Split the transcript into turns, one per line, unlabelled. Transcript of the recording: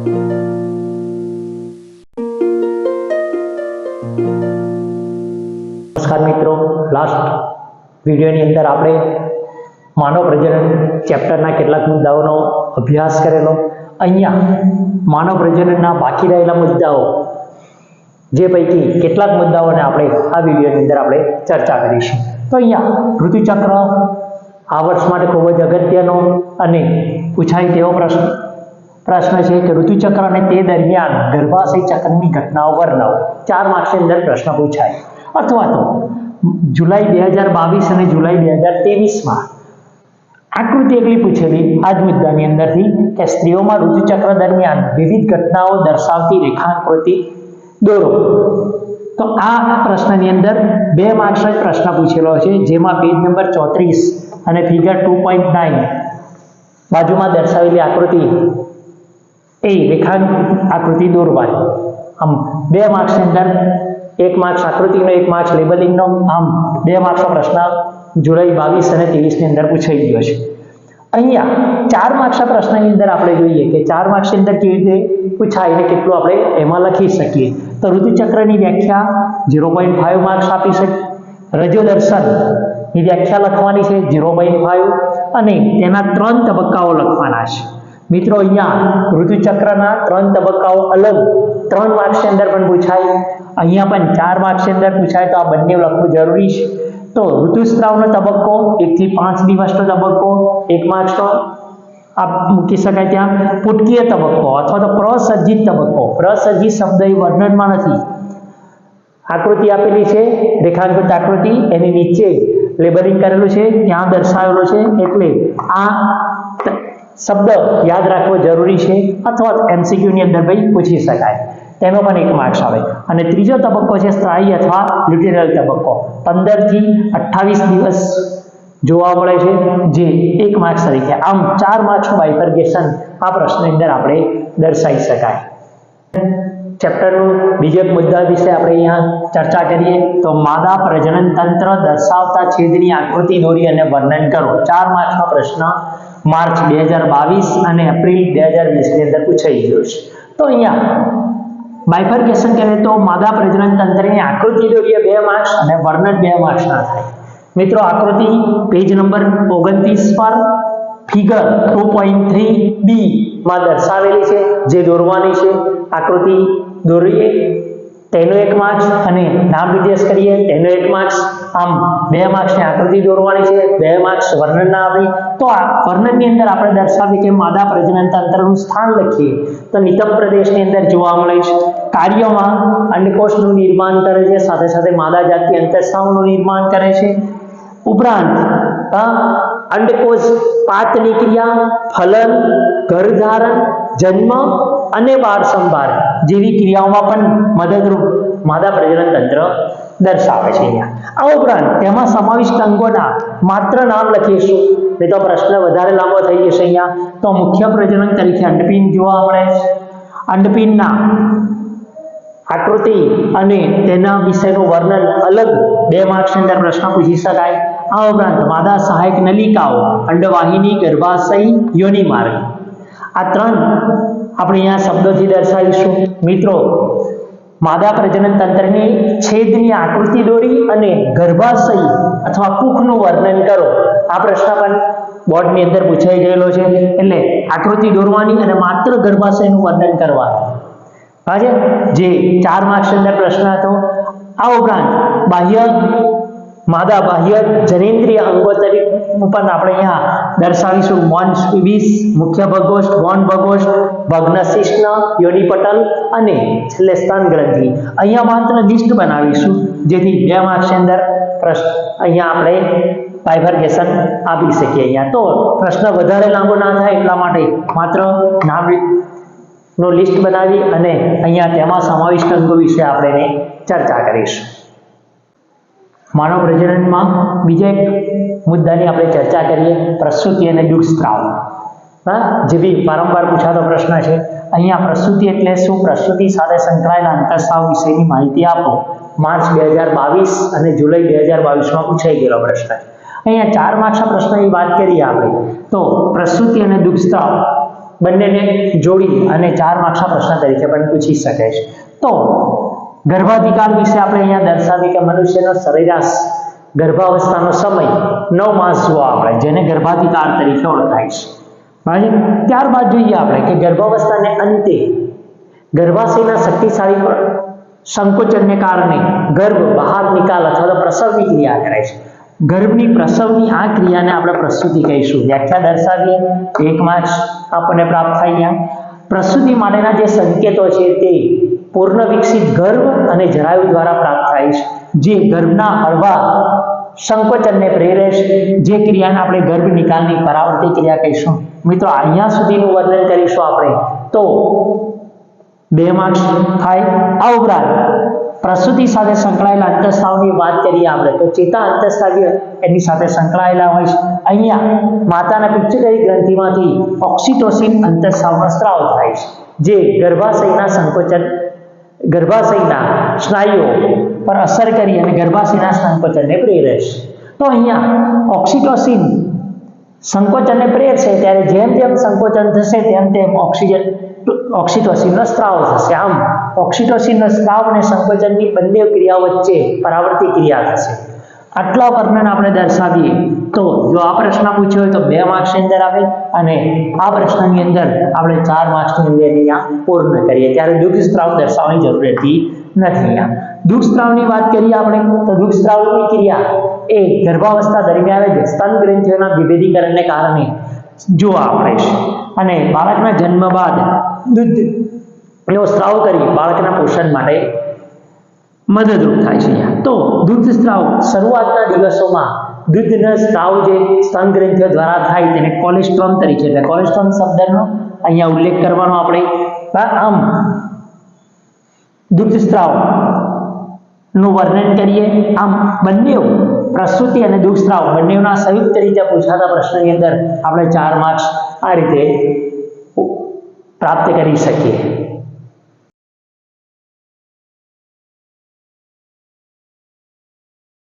નમસ્કાર મિત્રો, લાસ્ટ વિડીયોની અંદર આપણે માનવ પ્રજનન ચેપ્ટરના કેટલાક મુદ્દાઓનો અભ્યાસ કરેલો. અહીંયા માનવ પ્રજનનના બાકી રહેલા મુદ્દાઓ જે પૈકી કેટલાક મુદ્દાઓને આપણે આ વિડીયોની અંદર આપણે ચર્ચા કરીશું. તો અહીંયા ઋતુચક્ર આ વર્ષ માટે ખૂબ જ અગત્યનો અને પૂછાય તેવો પ્રશ્ન છે કે ઋતુચક્ર અને તે દરમિયાન ગર્ભાશય ચક્રની ઘટનાઓ વર્ણવો. 4 માર્ક્સની અંદર પ્રશ્ન પૂછાય. અથવા તો જુલાઈ 2022 અને જુલાઈ 2023 આકૃતિ એકલી પૂછેલી આ જ મુદ્દાની અંદરથી કે સ્ત્રીઓમાં ઋતુચક્ર દરમિયાન વિવિધ ઘટનાઓ દર્શાવતી રેખાકૃતિ દોરો. તો આ પ્રશ્નની અંદર 2 માર્ક્સનો પ્રશ્ન પૂછેલો છે, જેમાં પેજ નંબર 34 અને ફિગર 2.9 બાજુમાં દર્શાવેલી આકૃતિ એ આકૃતિ દોરવાની. આમ 2 માર્ક્સની અંદર 1 માર્ક્સ આકૃતિનો, 1 માર્ક્સ લેબલિંગનો, આમ 2 માર્ક્સનો પ્રશ્ન જુલાઈ 22 અને 23 ની અંદર પૂછાઈ ગયો છે. અહીંયા 4 માર્ક્સના પ્રશ્નની અંદર આપણે જોઈએ કે 4 માર્ક્સની અંદર કેવી રીતે પૂછાય અને કેટલું આપણે એમાં લખી શકીએ. તો ઋતુચક્રની વ્યાખ્યા 0.5 માર્ક્સ આપી શકીએ. રજોદર્શનની વ્યાખ્યા લખવાની છે 0.5 અને તેના 3 તબક્કાઓ લખવાના છે. મિત્રો અહીંયા ઋતુચક્રના 3 તબક્કાઓ અલગ 3 માર્ક્સની અંદર પણ પૂછાય, અહીંયા પણ 4 માર્ક્સની અંદર પૂછાય, તો આ બંને લખવું જરૂરી છે. તો ઋતુસ્રાવનો તબક્કો 1 થી 5 દિવસનો તબક્કો 1 માર્ક્સનો આપ મૂકી શકાય. ત્યાં પુટકીય તબક્કો અથવા તો પ્રસર્જિત તબક્કો. પ્રસર્જિત શબ્દ એ વર્ણનમાં નથી, આકૃતિ આપેલી છે, રેખાંકિત આકૃતિ, એની નીચે લેબલિંગ કરેલું છે, ત્યાં દર્શાવેલું છે, એટલે આ શબ્દ યાદ રાખવો જરૂરી છે. અથવા MCQ ની અંદર ભાઈ પૂછી શકાય, તેનો પણ 1 માર્ક્સ આવે. અને ત્રીજો તબક્કો છે સ્થાયી અથવા લ્યુટેરલ તબક્કો, 15 થી 28 દિવસ જોવા મળે છે, જે 1 માર્ક્સ તરીકે. આમ 4 માર્ક્સનું બાયફર્ગેશન આ પ્રશ્નની અંદર આપણે દર્શાવી શકાય. ચેપ્ટરનું બીજા મુદ્દા વિશે આપણે અહીંયા ચર્ચા કરીએ તો માદા પ્રજનન તંત્ર દર્શાવતા છેદની આકૃતિ દોરી અને વર્ણન કરો. 4 માર્ક્સનો પ્રશ્ન માર્ચ 2022 અને એપ્રિલ 2020 ની અંદર પૂછાઈ ગયો છે. તો અહીંયા બાયફર્ગેશન કરીએ તો માદા પ્રજનન તંત્રની આકૃતિ દોરીએ 2 માર્ક્સ અને વર્ણન 2 માર્ક્સના થાય. મિત્રો આકૃતિ પેજ નંબર 29 પર ફિગર 2.3b માં દર્શાવેલી છે, જે દોરવાની છે. આકૃતિ દોરીએ તેનો 1 માર્ક્સ અને નામ નિર્દેશ કરીએ તેનો 1 માર્ક્સ. આમ 2 માર્ક્સની આકૃતિ દોરવાની છે, 2 માર્ક્સ વર્ણનના આવે. તો આ વર્ણનની અંદર આપણે દર્શાવીએ કે માદા પ્રજનન તંત્રનું સ્થાન લખીએ તો નિતંબ પ્રદેશની અંદર જોવા મળે છે. કાર્યોમાં અંડકોષનું નિર્માણ કરે છે, સાથે સાથે માદા જાતિ અંતઃસ્રાવનું નિર્માણ કરે છે. ઉપરાંત અંડકોષ પાતની ક્રિયા, ફલન, ગર્ભધારણ, જન્મ અને બાળ સંભાળ જેવી ક્રિયાઓમાં પણ મદદરૂપ માદા પ્રજનન તંત્ર દર્શાવે છે. આ ઉપરાંત તેમાં સમાવિષ્ટ અંગોના માત્ર નામ લખીશું, નહીં તો પ્રશ્ન વધારે લાંબો થઈ જશે. અહીંયા તો મુખ્ય પ્રજનન તરીકે અંડપિંડ જોવા મળે છે. અંડપિંડના આકૃતિ અને તેના વિશેનું વર્ણન અલગ 2 માર્ક્સની અંદર પ્રશ્ન પૂછી શકાય. આ ઉપરાંત માદા સહાયક નલિકાઓ, અંડવાહિની, ગર્ભાશય, યોનિ માર્ગ, આ 3 આપણે અહીંયા શબ્દોથી દર્શાવીશું. મિત્રો માદા પ્રજનન તંત્રની છેદની આકૃતિ દોરી અને ગર્ભાશય અથવા કુખનું વર્ણન કરો. આ પ્રશ્ન પણ બોર્ડની અંદર પૂછાઈ ગયેલો છે, એટલે આકૃતિ દોરવાની અને માત્ર ગર્ભાશયનું વર્ણન કરવાનું. આજે જે 4 માર્ક્સની અંદર પ્રશ્ન હતો. આ ઉપરાંત બાહ્ય જનેન્દ્રિય અંગો તરીકે પણ આપણે અહીંયા દર્શાવીશું. મોન્સ પીબીસ, મુખ્ય ભગોષ્ઠ, ગૌણ ભગોષ્ઠ, ભગ્નશિશ્ન, યોનિપટલ અને છેલ્લે સ્તન ગ્રંથિ. અહીંયા માત્ર લિસ્ટ બનાવીશું, જેથી 2 માર્ક્સની અંદર અહીંયા આપણે બાયફર્ગેશન આપી શકીએ. અહીંયા તો પ્રશ્ન વધારે લાંબો ના થાય એટલા માટે માત્ર નામનું લિસ્ટ બનાવી અને અહીંયા તેમાં સમાવિષ્ટ અંગો વિશે આપણે ચર્ચા કરીશું. માનવ પ્રજનનમાં બીજા એક મુદ્દાની આપણે ચર્ચા કરીએ, પ્રસૂતિ અને દુઃખસ્રાવ. જે બી વારંવાર પૂછાતો પ્રશ્ન છે. અહીંયા પ્રસૂતિ એટલે શું, પ્રસૂતિ સાથે સંકળાયેલા અંતઃસ્રાવ વિશેની માહિતી આપો. માર્ચ 2022 અને જુલાઈ 2022 પૂછાઈ ગયેલો પ્રશ્ન છે. અહીંયા 4 માર્ક્સના પ્રશ્નની વાત કરીએ આપણે તો પ્રસૂતિ અને દુઃખસ્રાવ બંનેને જોડી અને 4 માર્ક્સના પ્રશ્ન તરીકે પણ પૂછી શકે છે. તો ગર્ભાધિકાર વિશે આપણે અહીંયા દર્શાવી કે મનુષ્યનો સરેરાશ ગર્ભાવસ્થાનો સમય 9 માસ જોવા આપણે, જેને ગર્ભાધિકાર તરીકે ઓળખાય છે. બરાબર. ત્યારબાદ જોઈએ આપણે કે ગર્ભાવસ્થાને અંતે ગર્ભાશયના શક્તિશાળી સંકોચનને કારણે ગર્ભ બહાર નિકાલ અથવા પ્રસવની ક્રિયા કરે છે. ગર્ભની પ્રસવની આ ક્રિયાને આપણે પ્રસૂતિ કહીશું. વ્યાખ્યા દર્શાવીએ 1 માર્ક્સ આપણને પ્રાપ્ત થાય. ત્યાં પ્રસૂતિ માટેના જે સંકેતો છે તે પૂર્ણ વિકસિત ગર્ભ અને જરાયુ દ્વારા પ્રાપ્ત થાય છે, જે ગર્ભના હળવા સંકોચનને પ્રેરે છે, જે ક્રિયાને આપણે ગર્ભ નિકાલની પરાવર્તી ક્રિયા કહીશું. મિત્રો અહીંયા સુધીનું વર્ણન કરીશું આપણે તો 2 માર્ક્સ થાય. આ ઉપરાંત પ્રસૂતિ સાથે સંકળાયેલા અંતઃસ્રાવની વાત કરીએ આપણે તો ચેતા અંતઃસ્રાવી એની સાથે સંકળાયેલા હોય છે. અહીંયા માતાના પિત્યુટરી ગ્રંથિમાંથી ઓક્સિટોસિન અંતઃસ્રાવનો સ્ત્રાવ થાય છે, જે ગર્ભાશયના સ્નાયુઓ પર અસર કરી અને ગર્ભાશયના સંકોચનને પ્રેરે છે. તો અહીંયા ઓક્સિટોસિન સંકોચનને પ્રેરશે, ત્યારે જેમ જેમ સંકોચન થશે તેમ તેમ ઓક્સિટોસિનનો સ્ત્રાવ થશે. આમ ઓક્સિટોસિનનો સ્ત્રાવ અને સંકોચનની બંને ક્રિયાઓ વચ્ચે પરાવર્તી ક્રિયા થશે. આટલા વર્ણન આપણે દર્શાવીએ તો જો આ પ્રશ્ન પૂછ્યો હોય તો 2 માર્ક્સની અંદર આવે અને આ પ્રશ્નની અંદર આપણે 4 માર્ક્સની અંદર અહીંયા પૂર્ણ કરીએ. ત્યારે દુગ્ધ સ્ત્રાવ દર્શાવવાની જરૂર રહેતી નથી. દુગ્ધ સ્ત્રાવની વાત કરીએ આપણે તો દુગ્ધ સ્ત્રાવની ક્રિયા એ ગર્ભાવસ્થા દરમિયાન જ સ્તન ગ્રંથિઓના વિભેદીકરણને કારણે જોવા મળે છે અને બાળકના જન્મ બાદ દૂધનો સ્ત્રાવ કરી બાળકના પોષણ માટે મદદરૂપ થાય છે. તો દૂધ સ્ત્રાવ શરૂઆતના દિવસોમાં દૂધના સ્ત્રાવ જે સ્તન ગ્રંથિઓ દ્વારા થાય તેને કોલેસ્ટ્રોમ તરીકે, એટલે કોલેસ્ટ્રોમ શબ્દનો અહીંયા ઉલ્લેખ કરવાનો આપણે. આમ દૂધ સ્ત્રાવ નું વર્ણન કરીએ. આમ બંને પ્રસૂતિ અને દુગ્ધ સ્ત્રાવ બંનેના સંયુક્ત રીતે પૂછાતા પ્રશ્નની અંદર આપણે 4 માર્ક્સ આ રીતે પ્રાપ્ત કરી શકીએ.